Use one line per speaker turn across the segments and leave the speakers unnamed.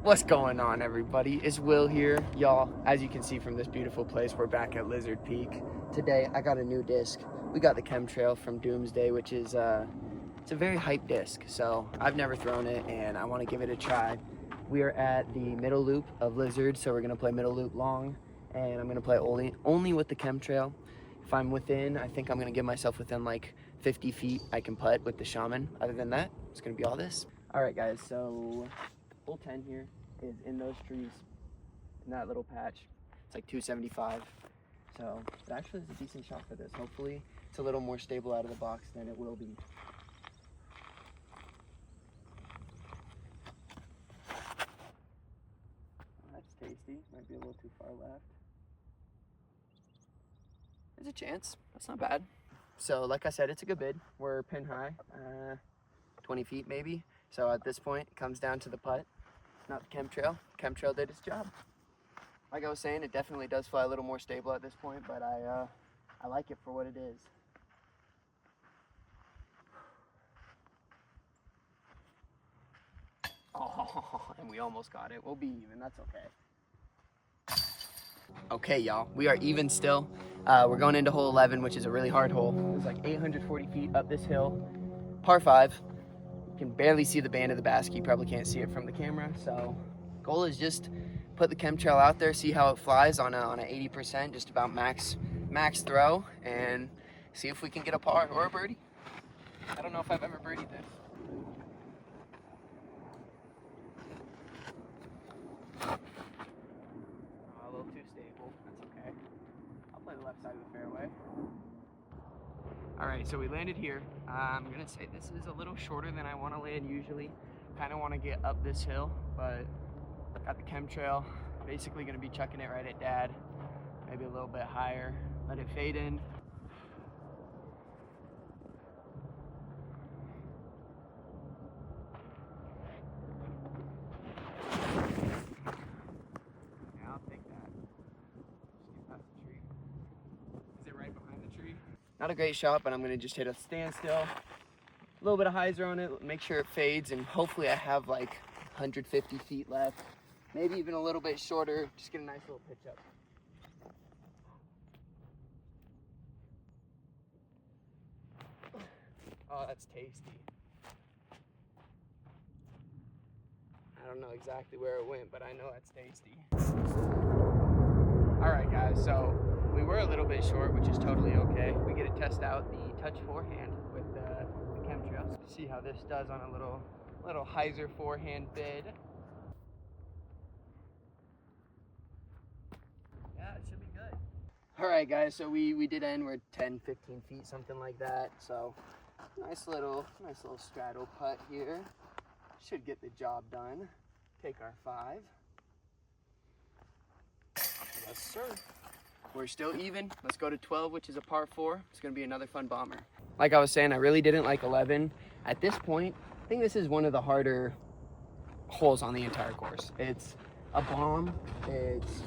What's going on, everybody? It's Will here. Y'all, as you can see from this beautiful place, we're back at Lizard Peak. Today, I got a new disc. We got the Chemtrail from Doomsday, which is, it's a very hype disc. So, I've never thrown it, and I want to give it a try. We are at the middle loop of Lizard, so we're going to play middle loop long, and I'm going to play only with the Chemtrail. If I'm within, I think I'm going to give myself within like 50 feet, I can putt with the Shaman. Other than that, it's going to be all this. All right, guys, so hole 10 here is in those trees, in that little patch. It's like 275. So it actually is a decent shot for this. Hopefully it's a little more stable out of the box than it will be. Oh, that's tasty. Might be a little too far left. There's a chance. That's not bad. So like I said, it's a good bid. We're pin high, 20 feet maybe. So at this point, it comes down to the putt. Not the Chemtrail. Chemtrail did its job. Like I was saying, it definitely does fly a little more stable at this point, but I like it for what it is. Oh, and we almost got it. We'll be even. That's okay. Okay, y'all. We are even still. We're going into hole 11, which is a really hard hole. It's like 840 feet up this hill. Par 5. You can barely see the band of the basket. You probably can't see it from the camera. So, goal is just put the Chemtrail out there, see how it flies on a 80%, just about max throw, and see if we can get a par or a birdie. I don't know if I've ever birdied this. A little too stable. That's okay. I'll play the left side of the fairway. All right, so we landed here. I'm gonna say this is a little shorter than I want to land usually. Kind of want to get up this hill, but got the Chemtrail. Basically gonna be chucking it right at dad. Maybe a little bit higher. Let it fade in. Yeah, I'll take that. Just get past the tree. Is it right behind the tree? Not a great shot, but I'm gonna just hit a standstill. A little bit of hyzer on it, make sure it fades, and hopefully I have like 150 feet left. Maybe even a little bit shorter, just get a nice little pitch up. Oh, that's tasty. I don't know exactly where it went, but I know that's tasty. All right, guys, so we were a little bit short, which is totally okay. We get to test out the touch forehand with the Chemtrail. See how this does on a little hyzer forehand bid. Yeah, it should be good. All right, guys, so we did end. We're 10, 15 feet, something like that. So nice little straddle putt here. Should get the job done. Take our 5. Yes, sir. We're still even. Let's go to 12, which is a par 4. It's going to be another fun bomber. Like I was saying, I really didn't like 11. At this point, I think this is one of the harder holes on the entire course. It's a bomb. It's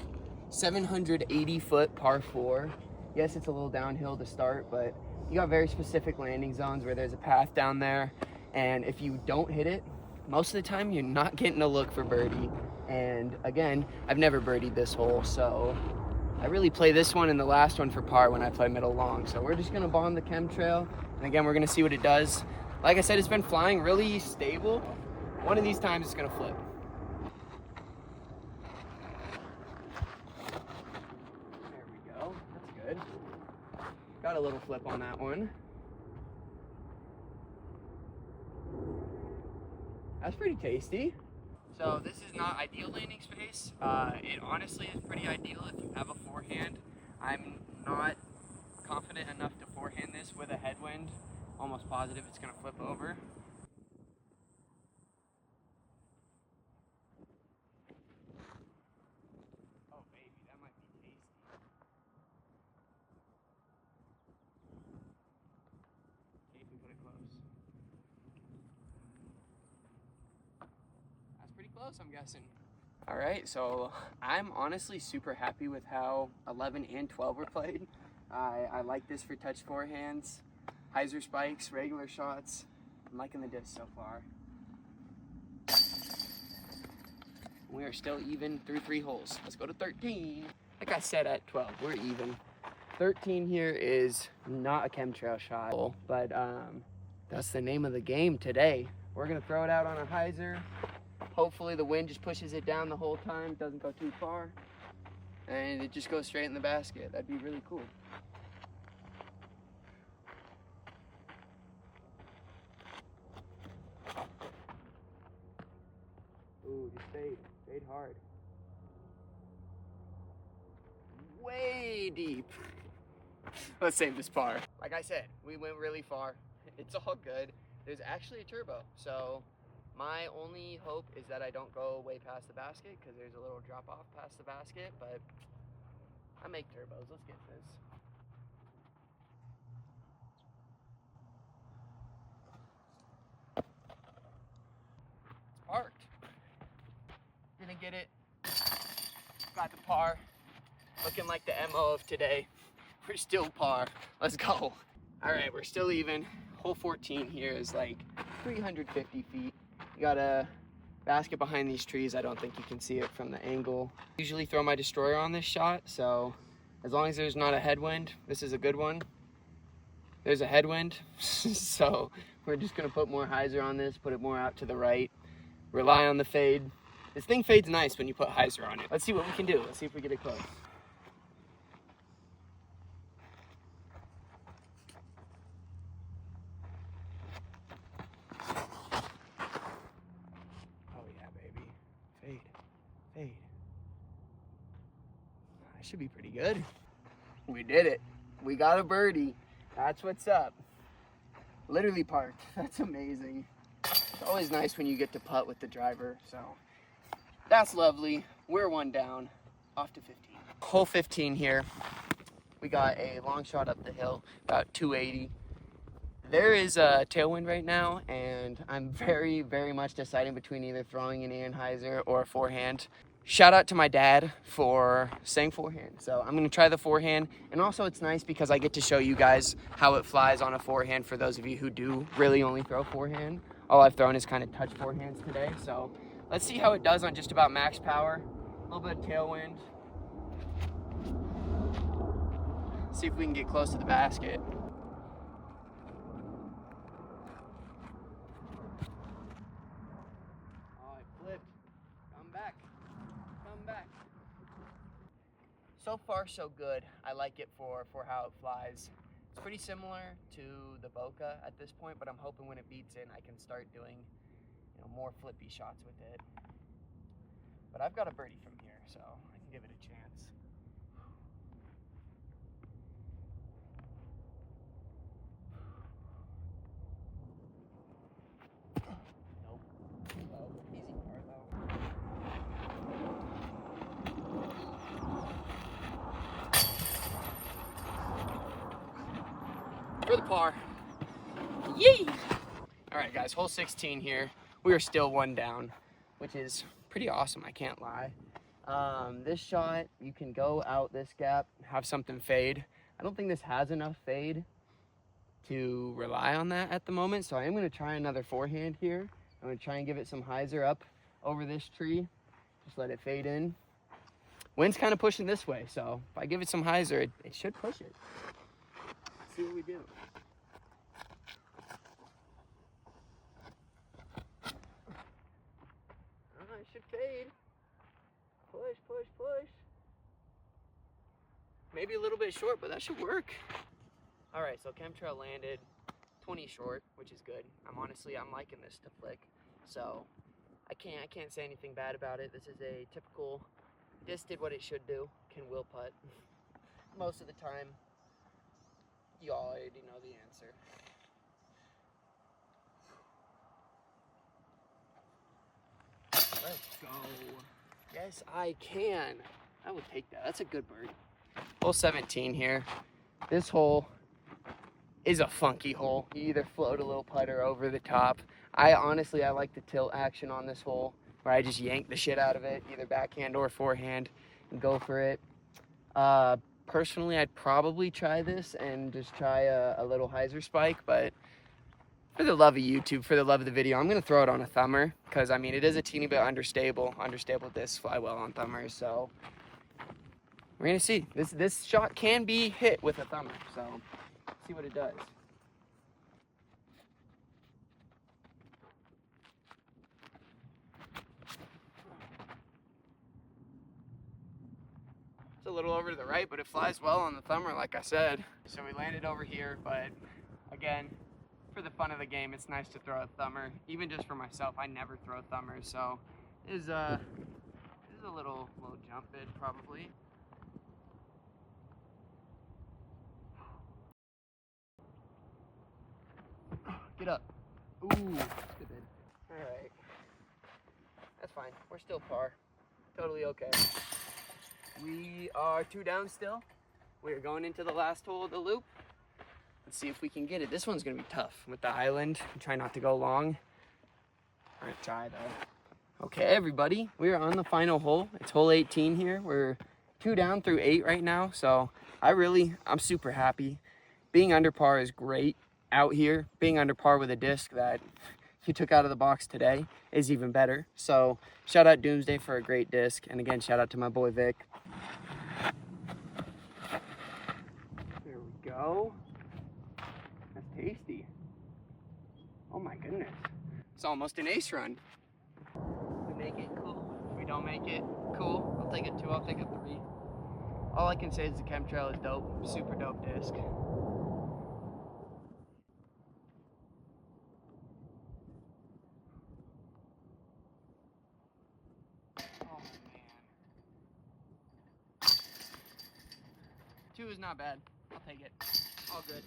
780-foot par 4. Yes, it's a little downhill to start, but you got very specific landing zones where there's a path down there. And if you don't hit it, most of the time you're not getting a look for birdie. And again, I've never birdied this hole, so I really play this one and the last one for par when I play middle long. So we're just gonna bomb the Chemtrail, and again, we're gonna see what it does. Like I said, it's been flying really stable. One of these times it's gonna flip. There we go, that's good. Got a little flip on that one. That's pretty tasty. So this is not ideal landing space. It honestly is pretty ideal if you have a forehand. I'm not confident enough to forehand this with a headwind. Almost positive it's gonna flip over. Oh baby, that might be tasty. Okay, if we put it close. That's pretty close, I'm guessing. All right, so I'm honestly super happy with how 11 and 12 were played. I like this for touch forehands, hyzer spikes, regular shots. I'm liking the disc so far. We are still even through 3 holes. Let's go to 13. Like I said, at 12, we're even. 13 here is not a chemtrail shot, but that's the name of the game today. We're gonna throw it out on a hyzer. Hopefully the wind just pushes it down the whole time, doesn't go too far, and it just goes straight in the basket. That'd be really cool. Ooh, just fade hard. Way deep. Let's save this par. Like I said, we went really far. It's all good. There's actually a turbo, so my only hope is that I don't go way past the basket because there's a little drop off past the basket, but I make turbos. Let's get this. It's parked. Didn't get it. Got the par. Looking like the MO of today. We're still par. Let's go. All right, we're still even. Hole 14 here is like 350 feet. You got a basket behind these trees. I don't think you can see it from the angle. Usually throw my destroyer on this shot, so as long as there's not a headwind, this is a good one. There's a headwind, so we're just gonna put more hyzer on this, put it more out to the right, rely on the fade. This thing fades nice when you put hyzer on it. Let's see what we can do. Let's see if we get it close. Fade. That should be pretty good. We did it. We got a birdie. That's what's up. Literally parked. That's amazing. It's always nice when you get to putt with the driver, so that's lovely. We're 1 down, off to 15. Hole 15 here. We got a long shot up the hill, about 280. There is a tailwind right now, and I'm very, very much deciding between either throwing an Anheuser or a forehand. Shout out to my dad for saying forehand. So I'm gonna try the forehand, and also it's nice because I get to show you guys how it flies on a forehand for those of you who do really only throw forehand. All I've thrown is kind of touch forehands today. So let's see how it does on just about max power. A little bit of tailwind. See if we can get close to the basket. So far, so good. I like it for how it flies. It's pretty similar to the Boca at this point, but I'm hoping when it beats in, I can start doing, more flippy shots with it. But I've got a birdie from here, so I can give it a chance. Nope. Oh, easy par though. For the par. Yee! All right, guys, hole 16 here. We are still 1 down, which is pretty awesome, I can't lie. This shot, you can go out this gap, have something fade. I don't think this has enough fade to rely on that at the moment, so I am gonna try another forehand here. I'm gonna try and give it some hyzer up over this tree. Just let it fade in. Wind's kind of pushing this way, so if I give it some hyzer, it should push it. Let's see what we do. It should fade. Push, push, push. Maybe a little bit short, but that should work. All right, so Chemtrail landed 20 short, which is good. I'm liking this to flick. So I can't say anything bad about it. This is a typical, this did what it should do, can will putt. Most of the time, you already know the answer. Let's go. Yes, I can. I will take that. That's a good bird. Hole 17 here. This hole is a funky hole. You either float a little putter over the top. I like the tilt action on this hole, where I just yank the shit out of it, either backhand or forehand, and go for it. Personally, I'd probably try this and just try a little hyzer spike, but for the love of YouTube, for the love of the video, I'm going to throw it on a thumber because, I mean, it is a teeny bit understable. Understable discs fly well on thumbers, so we're going to see. This shot can be hit with a thumber, so see what it does. It's a little over to the right, but it flies well on the thumber, like I said. So we landed over here, but again, for the fun of the game, it's nice to throw a thumber. Even just for myself, I never throw thumbers, so this is a little jump bid probably. Get up. Ooh, that's good bid. All right, that's fine. We're still par. Totally okay. We are 2 down still. We're going into the last hole of the loop. Let's see if we can get it. This one's gonna be tough with the island. Try not to go long. All right, try though. Okay, everybody, we are on the final hole. It's hole 18 here. We're 2 down through 8 right now, so I'm super happy. Being under par is great out here. Being under par with a disc that you took out of the box today is even better. So shout out Doomsday for a great disc, and again, shout out to my boy Vic. There we go. That's tasty. Oh my goodness. It's almost an ace run. If we make it, cool. If we don't make it, cool. I'll take a 2, I'll take a 3. All I can say is the Chemtrail is dope. Super dope disc. Oh man. 2 is not bad. I'll take it. All good.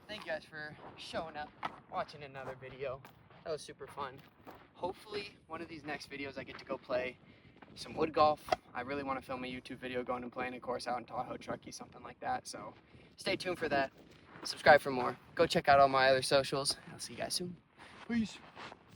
Thank you guys for showing up, watching another video. That was super fun. Hopefully, one of these next videos I get to go play some wood golf. I really want to film a YouTube video going and playing a course out in Tahoe, Truckee, something like that. So stay tuned for that. Subscribe for more. Go check out all my other socials. I'll see you guys soon. Peace.